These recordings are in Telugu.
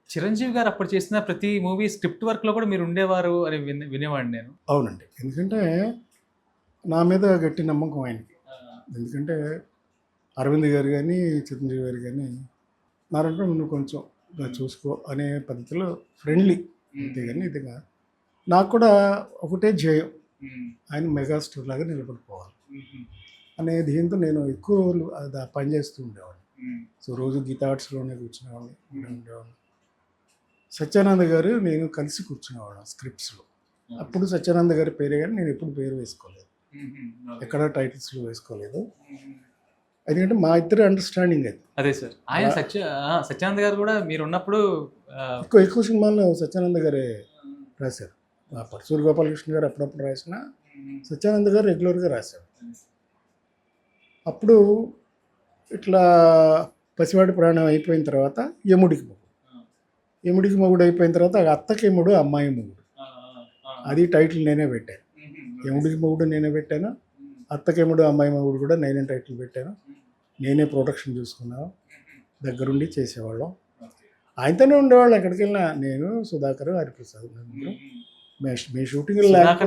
చిరంజీవి గారు అప్పుడు చేసిన ప్రతి మూవీ స్క్రిప్ట్ వర్క్‌లో కూడా మీరు ఉండేవారు అని వినేవాడిని నేను. అవునండి. ఎందుకంటే నా మీద గట్టి నమ్మకం ఆయనకి. ఎందుకంటే అరవింద్ గారు గానీ, చిరంజీవి గారు గానీ నారంటే నువ్వు కొంచెం ఇలా చూసుకో అనే పద్ధతిలో ఫ్రెండ్లీ. అంతేగాని ఇదిగా నాకు కూడా ఒకటే ధ్యేయం, ఆయన మెగాస్టార్ లాగా నిలబడిపోవాలి అనే దీంతో నేను ఎక్కువ రోజులు అది పని చేస్తూ ఉండేవాడిని. సో రోజు గీతా ఆర్ట్స్లోనే కూర్చునేవాడిని, ఉండేవాడిని. సత్యానంద్ గారు నేను కలిసి కూర్చునేవాళ్ళం స్క్రిప్ట్స్లో. అప్పుడు సత్యానంద్ గారి పేరే కానీ నేను ఎప్పుడు పేరు వేసుకోలేదు, ఎక్కడ టైటిల్స్లో వేసుకోలేదు. ఎందుకంటే మా ఇద్దరి అండర్స్టాండింగ్ అది. అదే సార్. ఆయన సత్యానంద్ గారు కూడా మీరు ఉన్నప్పుడు ఎక్కువ సినిమాల్లో సత్యానంద్ గారే రాశారు. పరశూరి గోపాలకృష్ణ గారు అప్పుడప్పుడు రాసిన, సత్యానంద్ గారు రెగ్యులర్గా రాశారు. అప్పుడు ఇట్లా పసివాడి ప్రాణం అయిపోయిన తర్వాత యముడికి మొగుడు అయిపోయిన తర్వాత అత్తకి మొగుడు అమ్మాయి మొగుడు, అది టైటిల్ నేనే పెట్టాను. యముడికి మొగుడు నేనే పెట్టాను, అత్తకేముడు అమ్మాయి మొగుడు కూడా నేనే టైటిల్ పెట్టాను. నేనే ప్రొడక్షన్ చూసుకున్నాను, దగ్గరుండి చేసేవాళ్ళం. ఆయనతోనే ఉండేవాళ్ళం ఎక్కడికి వెళ్ళినా. నేను, సుధాకర్, హరిప్రసాద్ మీ షూటింగ్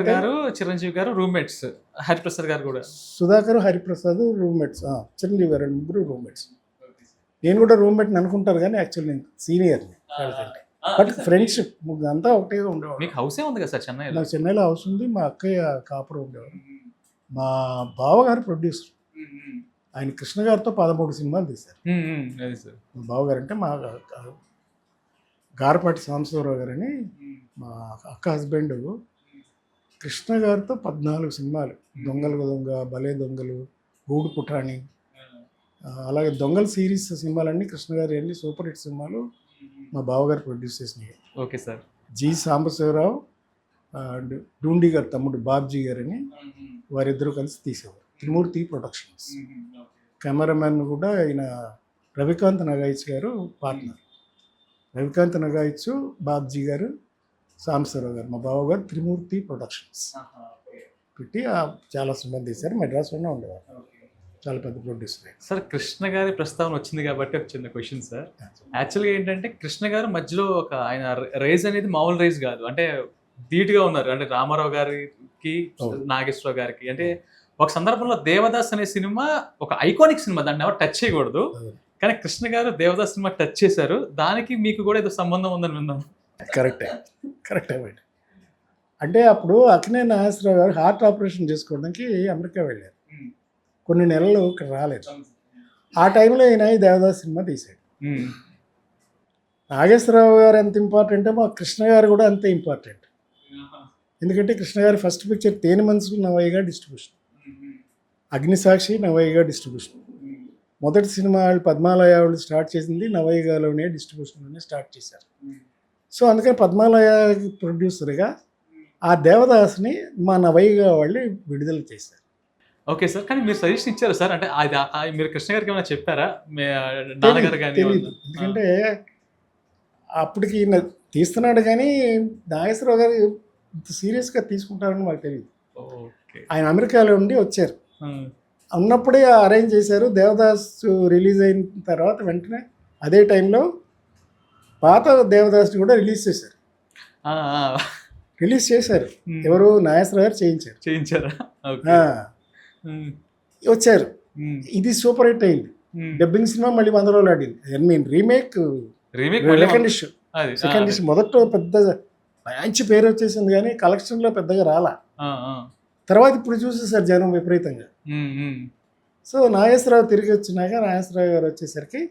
గారు, చిరంజీవి గారు రూమ్మేట్స్, హరిప్రసాద్ గారు కూడా. సుధాకర్, హరిప్రసాద్ రూమ్మేట్స్, చిరంజీవి గారు ముగ్గురు రూమ్మేట్స్. నేను కూడా రూమ్మేట్ని అనుకుంటారు కానీ యాక్చువల్ నేను సీనియర్ని వాళ్ళకంటే. బట్ ఫ్రెండ్షిప్ అంతా ఒకటేగా ఉండేవాడు. మీకు హౌసే ఉంది కదా సార్ చెన్నైలో? నాకు చెన్నైలో హౌస్ ఉంది. మా అక్కయ్య కాపురం ఉండేవాడు. మా బావగారు ప్రొడ్యూసర్. ఆయన కృష్ణ గారితో 13 సినిమాలు తీశారు. మా బావగారు అంటే మా గారపాటి సాంబశివరావు గారని మా అక్క హస్బెండ్ కృష్ణ గారితో 14 సినిమాలు. దొంగలు దొంగ, భలే దొంగలు, గూడు పుటాణి, అలాగే దొంగల సిరీస్ సినిమాలన్నీ కృష్ణ గారు వెళ్ళి సూపర్ హిట్ సినిమాలు మా బావగారు ప్రొడ్యూస్ చేసినాయి. Okay sir. G Sambasivarao, Dhoondi గారు తమ్ముడు బాబ్జీ గారని వారిద్దరూ కలిసి తీసేవారు. త్రిమూర్తి ప్రొడక్షన్స్. కెమెరామెన్ కూడా ఆయన రవికాంత్ నగాయిచ్ గారు పార్ట్నర్. రవికాంత్ నగాయిచ్, బాబ్జీ గారు, సాంబశివరావు గారు, మా బావగారు త్రిమూర్తి ప్రొడక్షన్స్ పెట్టి చాలా సినిమాలు తీశారు. మెడ్రాస్లోనే ఉండేవారు. చాలా పెద్ద ప్రొడ్యూసర్ సార్. కృష్ణ గారి ప్రస్తావన వచ్చింది కాబట్టి ఒక చిన్న క్వశ్చన్ సార్. యాక్చువల్గా ఏంటంటే కృష్ణ గారు మధ్యలో ఒక ఆయన రేజ్ అనేది మామూలు రేజ్ కాదు, అంటే ధీటుగా ఉన్నారు. అంటే రామారావు గారికి, నాగేశ్వరరావు గారికి. అంటే ఒక సందర్భంలో దేవదాస్ అనే సినిమా ఒక ఐకానిక్ సినిమా, దాన్ని ఎవరు టచ్ చేయకూడదు. కానీ కృష్ణ గారు దేవదాస్ సినిమా టచ్ చేశారు. దానికి మీకు కూడా ఏదో సంబంధం ఉందని విన్నాను. కరెక్టే అంటే అప్పుడు అక్కినేని నాగేశ్వరరావు గారు హార్ట్ ఆపరేషన్ చేసుకోవడానికి అమెరికా వెళ్ళారు. కొన్ని నెలలు ఇక్కడ రాలేదు. ఆ టైంలో ఈయన ఈ దేవదాస్ సినిమా తీశాడు. నాగేశ్వరరావు గారు ఎంత ఇంపార్టెంట్, మా కృష్ణ గారు కూడా అంతే ఇంపార్టెంట్. ఎందుకంటే కృష్ణ గారి ఫస్ట్ పిక్చర్ తేనె మనసులు నవయ్యగా డిస్ట్రిబ్యూషన్, అగ్నిసాక్షి నవయ్యగా డిస్ట్రిబ్యూషన్. మొదటి సినిమా వాళ్ళు పద్మాలయ వాళ్ళు స్టార్ట్ చేసింది నవయ్యగాలోనే డిస్ట్రిబ్యూషన్లోనే స్టార్ట్ చేశారు. సో అందుకని పద్మాలయ ప్రొడ్యూసర్గా ఆ దేవదాస్ని మా నవయ్యగా వాళ్ళు విడుదల చేశారు. Okay sir. కానీ మీరు సజెషన్ ఇచ్చారు సార్, అంటే అది మీరు కృష్ణ గారికి ఏమైనా చెప్పారా? నాన్నగారు కానీ? తెలియదు, ఎందుకంటే అప్పటికి తీస్తున్నాడు కానీ నాగేశ్వరరావు గారు ఇంత సీరియస్గా తీసుకుంటారని మాకు తెలియదు. ఆయన అమెరికాలో ఉండి వచ్చారు, ఉన్నప్పుడే అరేంజ్ చేశారు. దేవదాస్ రిలీజ్ అయిన తర్వాత వెంటనే అదే టైంలో పాత దేవదాస్ని కూడా రిలీజ్ చేశారు. ఎవరు? నాగేశ్వరరావు గారు చేయించారా? వచ్చారు. ఇది సూపర్ హిట్ అయింది. డబ్బింగ్ సినిమా మళ్ళీ 100 రోజులు ఆడింది. I mean remake second issue. మొదట్లో పెద్ద మంచి పేరు వచ్చేసింది కానీ కలెక్షన్లో పెద్దగా రాలా. తర్వాత ఇప్పుడు చూసేసారు జనం విపరీతంగా. సో నాగేశ్వరరావు తిరిగి వచ్చినాక నాగేశ్వరరావు గారు వచ్చేసరికి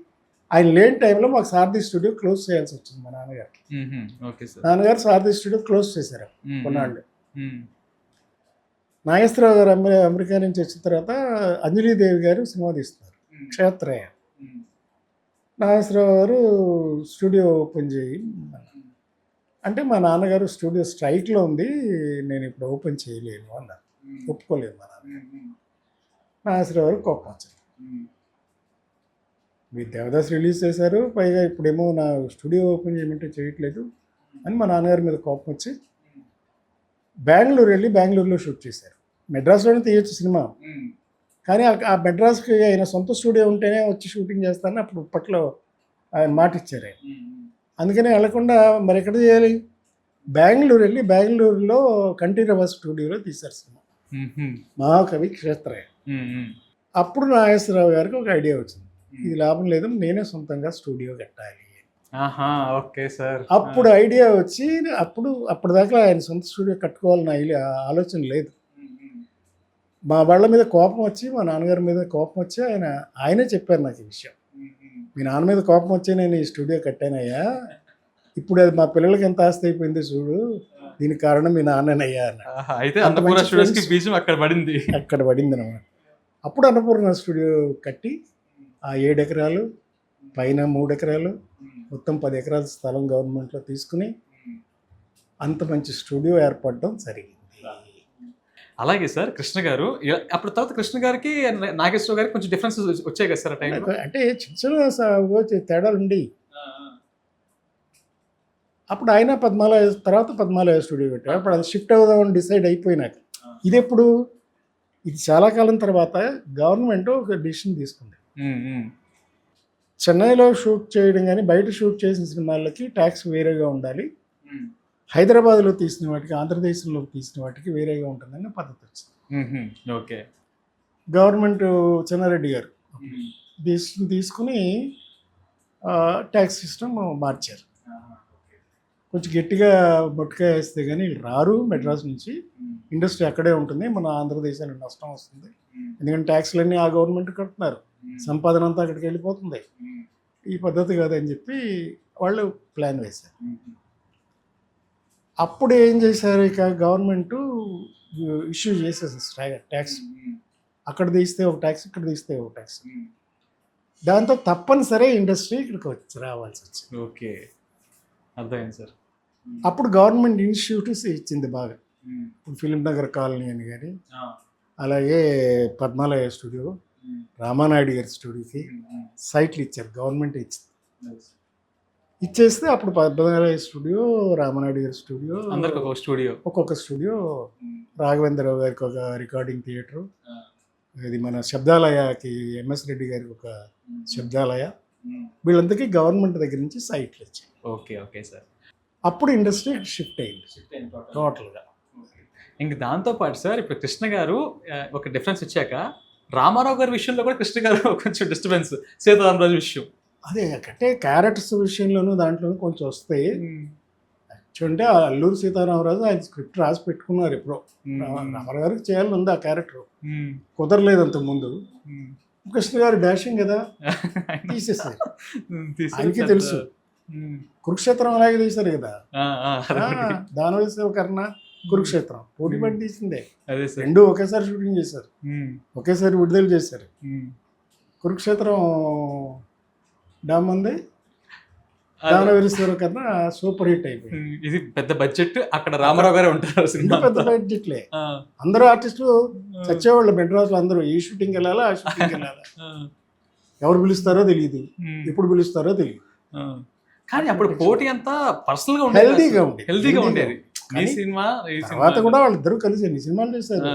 ఆయన లేని టైంలో మాకు సారథి స్టూడియో క్లోజ్ చేయాల్సి వచ్చింది మా నాన్నగారికి. నాన్నగారు సారథి స్టూడియో క్లోజ్ చేశారు కొన్నాళ్ళు. నాగేశ్వరరావు గారు అమెరికా నుంచి వచ్చిన తర్వాత అంజలీదేవి గారు సినిమా తీస్తున్నారు, క్షేత్రయ్య. నాగేశ్వరరావు గారు స్టూడియో ఓపెన్ చేయి అంటే మా నాన్నగారు స్టూడియో స్ట్రైక్లో ఉంది, నేను ఇప్పుడు ఓపెన్ చేయలేను అన్నారు. ఒప్పుకోలేదు మా నాన్నగారు. నాగేశ్వరరావు గారు కోపం వచ్చింది. మీరు దేవదాస్ రిలీజ్ చేశారు, పైగా ఇప్పుడేమో నా స్టూడియో ఓపెన్ చేయమంటే చేయట్లేదు అని మా నాన్నగారి మీద కోపం వచ్చి బెంగళూరు వెళ్ళి బెంగళూరులో షూట్ చేశారు. మెడ్రాస్లోనే తీయొచ్చు సినిమా, కానీ ఆ మెడ్రాస్కి ఆయన సొంత స్టూడియో ఉంటేనే వచ్చి షూటింగ్ చేస్తానని అప్పుడు ఇప్పట్లో ఆయన మాట ఇచ్చారు. ఆయన అందుకని వెళ్ళకుండా మరి ఎక్కడ చేయాలి, బెంగళూరు వెళ్ళి బెంగళూరులో కంఠీరవ స్టూడియోలో తీశారు సినిమా మహాకవి క్షేత్రయ్య. అప్పుడు నాగేశ్వరరావు గారికి ఒక ఐడియా వచ్చింది, ఇది లాభం లేదు, నేనే సొంతంగా స్టూడియో కట్టాలి. Okay sir. అప్పుడు ఐడియా వచ్చి అప్పటిదాకా ఆయన సొంత స్టూడియో కట్టుకోవాలని ఆలోచన లేదు. మా వాళ్ళ మీద కోపం వచ్చి, మా నాన్నగారి మీద కోపం వచ్చి ఆయనే చెప్పారు నాకు ఈ విషయం, మీ నాన్న మీద కోపం వచ్చి నేను ఈ స్టూడియో కట్టానయ్యా, ఇప్పుడు అది మా పిల్లలకి ఎంత ఆస్తి అయిపోయింది చూడు, దీనికి కారణం మీ నాన్ననయ్యా అన్న. అయితే అన్నపూర్ణ స్టూడియోస్కి బీజం అక్కడ పడింది అనమాట. అప్పుడు అన్నపూర్ణ స్టూడియో కట్టి ఆ 7 ఎకరాలు పైన 3 ఎకరాలు మొత్తం 10 ఎకరాల స్థలం గవర్నమెంట్లో తీసుకుని అంత మంచి స్టూడియో ఏర్పడడం జరిగింది. అలాగే సార్, కృష్ణ గారు అప్పుడు తర్వాత కృష్ణ గారికి నాగేశ్వర గారికి కొంచెం డిఫరెన్స్ వచ్చాయి కదా సార్ ఆ టైం, అంటే చిన్న చిన్న తేడాలు ఉండి. అప్పుడు ఆయన తర్వాత పద్మాలయ స్టూడియో పెట్టారు. అప్పుడు అది షిఫ్ట్ అవుదామని డిసైడ్ అయిపోయినాక ఇది చాలా కాలం తర్వాత గవర్నమెంట్ ఒక డిసిషన్ తీసుకుంది, చెన్నైలో షూట్ చేయడం కానీ బయట షూట్ చేసిన సినిమాలకి ట్యాక్స్ వేరేగా ఉండాలి, హైదరాబాద్లో తీసిన వాటికి ఆంధ్రదేశంలో తీసిన వాటికి వేరేగా ఉంటుందని పద్ధతి వచ్చింది. ఓకే, గవర్నమెంట్ చెన్నారెడ్డి గారు తీసుకుని ట్యాక్స్ సిస్టమ్ మార్చారు. కొంచెం గట్టిగా బొట్టుకాయ వేస్తే కానీ రారు మెడ్రాస్ నుంచి, ఇండస్ట్రీ అక్కడే ఉంటుంది, మన ఆంధ్రదేశానికి నష్టం వస్తుంది, ఎందుకంటే ట్యాక్స్లన్నీ ఆ గవర్నమెంట్ కడుతున్నారు, సంపాదన అంతా అక్కడికి వెళ్ళిపోతుంది, ఈ పద్ధతి కాదని చెప్పి వాళ్ళు ప్లాన్ వేశారు. అప్పుడు ఏం చేశారు, ఇక గవర్నమెంట్ ఇష్యూ చేసేసారు ట్యాక్స్, అక్కడ తీస్తే ఒక ట్యాక్స్, ఇక్కడ తీస్తే ఒక ట్యాక్స్, దాంతో తప్పనిసరి ఇండస్ట్రీ ఇక్కడికి రావాల్సి వచ్చింది. ఓకే, అర్థమైంది సార్. అప్పుడు గవర్నమెంట్ ఇన్స్టిట్యూట్స్ ఇచ్చింది బాగా, ఇప్పుడు ఫిలిం నగర్ కాలనీ అని కానీ, అలాగే పద్మాలయ స్టూడియో, రామానాయుడు గారి స్టూడియోకి సైట్లు ఇచ్చారు, గవర్నమెంట్ ఇచ్చింది. ఇచ్చేస్తే అప్పుడు పద్మనాభ స్టూడియో, రామనాయుడు గారి స్టూడియో, ఒక్కొక్క స్టూడియో, రాఘవేంద్రరావు గారికి ఒక రికార్డింగ్ థియేటరు, ఇది మన శబ్దాలయకి ఎంఎస్ రెడ్డి గారికి ఒక శబ్దాలయ, వీళ్ళందరికీ గవర్నమెంట్ దగ్గర నుంచి సైట్లు వచ్చాయి. Okay okay sir. అప్పుడు ఇండస్ట్రీ షిఫ్ట్ అయింది టోటల్గా. ఇంక దాంతోపాటు సార్ ఇప్పుడు కృష్ణ గారు ఒక డిఫరెన్స్ వచ్చాక రామారావు గారి విషయంలో కూడా కృష్ణ గారు కొంచెం డిస్టర్బెన్స్, సీతారామరాజు విషయం అదే అంటే క్యారెక్టర్స్ విషయంలోనూ దాంట్లోనూ కొంచెం వస్తాయి. అంటే అల్లూరి సీతారామరాజు ఆయన స్క్రిప్ట్ రాసి పెట్టుకున్నారు ఎప్పుడో, రామారావు గారికి చేయాలని ఉంది ఆ క్యారెక్టర్, కుదరలేదు అంతకు ముందు. కృష్ణ గారు డాషింగ్ కదా తీసేసారు, ఆయనకి తెలుసు. కురుక్షేత్రం అలాగే తీశారు కదా, దానవేశ్వర కర్ణ కురుక్షేత్రం పోటీ పడి తీసిందే, రెండు ఒకేసారి షూటింగ్ చేశారు, ఒకేసారి విడుదల చేశారు. కురుక్షేత్రం డామ్ ఉంది, దానవేశ్వర కర్ణ సూపర్ హిట్ అయిపోయింది. ఇది పెద్ద బడ్జెట్, అక్కడ రామారావు గారే ఉంటారు, పెద్ద బడ్జెట్లే, అందరూ ఆర్టిస్టులు చచ్చేవాళ్ళు మెడ్రాస్లో, అందరూ ఈ షూటింగ్ వెళ్ళాలా ఆ షూటింగ్ వెళ్ళాలా, ఎవరు పిలుస్తారో తెలియదు, ఎప్పుడు పిలుస్తారో తెలియదు. కానీ అప్పుడు పోటీ అంతా పర్సనల్ గా హెల్దీగా ఉండేది. తర్వాత కూడా వాళ్ళిద్దరూ కలిసి ఎన్ని సినిమాలు చేశారు,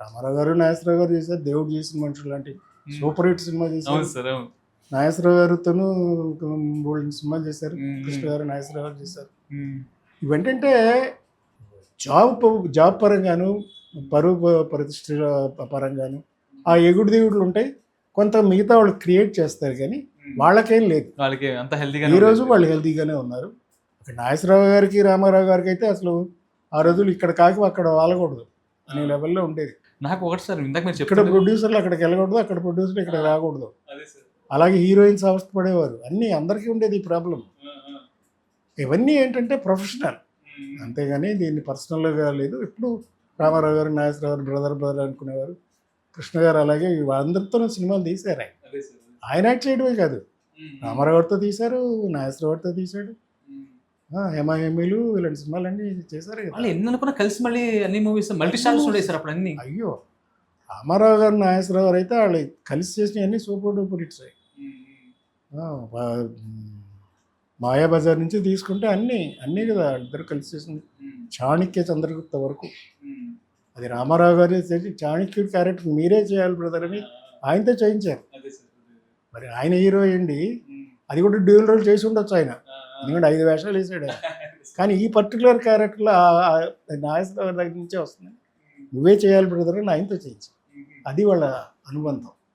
రామారావు గారు నాగేశ్వరరావు గారు చేశారు, దేవుడు చేసిన మనుషులు లాంటి సూపర్ హిట్ సినిమా చేశారు. నాగేశ్వరరావు గారితోనూ బోల్డ్ సినిమాలు చేశారు, కృష్ణ గారు నాగేశ్వరరావు గారు చేశారు. ఇవేంటంటే జాబ్ పరంగాను, పరువు ప్రతిష్ట పరంగాను ఆ ఎగుడు దిగుడులు ఉంటాయి. కొంత మిగతా వాళ్ళు క్రియేట్ చేస్తారు కానీ వాళ్ళకేం లేదు, ఈ రోజు వాళ్ళు హెల్తీగానే ఉన్నారు. నాగేశ్వరరావు గారికి రామారావు గారికి అయితే అసలు ఆ రోజులు ఇక్కడ కాకి అక్కడ వాలకూడదు అనే లెవెల్లో ఉండేది. నాకు ఒకటి సార్, ఇందాక మీరు ఇక్కడ ప్రొడ్యూసర్లు అక్కడికి వెళ్ళకూడదు, అక్కడ ప్రొడ్యూసర్లు ఇక్కడ రాకూడదు, అలాగే హీరోయిన్స్ అవస్థ పడేవారు, అన్నీ అందరికీ ఉండేది ఈ ప్రాబ్లం. ఇవన్నీ ఏంటంటే ప్రొఫెషనల్, అంతేగాని దీన్ని పర్సనల్గా లేదు. ఎప్పుడు రామారావు గారు నాగేశ్వరరావు గారు బ్రదర్ అనుకునేవారు. కృష్ణ గారు అలాగే అందరితోనూ సినిమాలు తీశారు. ఆయన యాక్ట్ చేయడమే కాదు, రామారావు గారితో తీశారు, నాగేశ్వరరావు గారితో తీశాడు, హేమాహేమీలు ఇలాంటి సినిమాలు అన్నీ చేశారు. కలిసి మళ్ళీ అన్ని మూవీస్ మల్టీ స్టార్స్ ఉండేసారు అప్పుడు అన్ని. అయ్యో, రామారావు గారు నాగేశ్వరరావు గారు అయితే వాళ్ళు కలిసి చేసినవి అన్నీ సూపర్ డూపర్ హిట్స్. మాయాబజార్ నుంచి తీసుకుంటే అన్నీ కదా ఇద్దరు కలిసి చేసింది. చాణక్య చంద్రగుప్త వరకు అది రామారావు గారు చేసి, చాణక్యుడి క్యారెక్టర్ మీరే చేయాలి బ్రదర్ అని ఆయనతో చేయించారు. మరి ఆయన హీరో అయ్యండి, అది కూడా డ్యూయల్ రోల్ చేసి ఉండొచ్చు ఆయన, ఎందుకంటే 5 వేషాలు వేసాడు ఆయన. కానీ ఈ పర్టికులర్ క్యారెక్టర్లో నాగేశ్వరరావు దగ్గర నుంచే వస్తుంది. నువ్వే చేయాలి బ్రదర్ అని ఆయనతో చేయించు. అది వాళ్ళ అనుబంధం.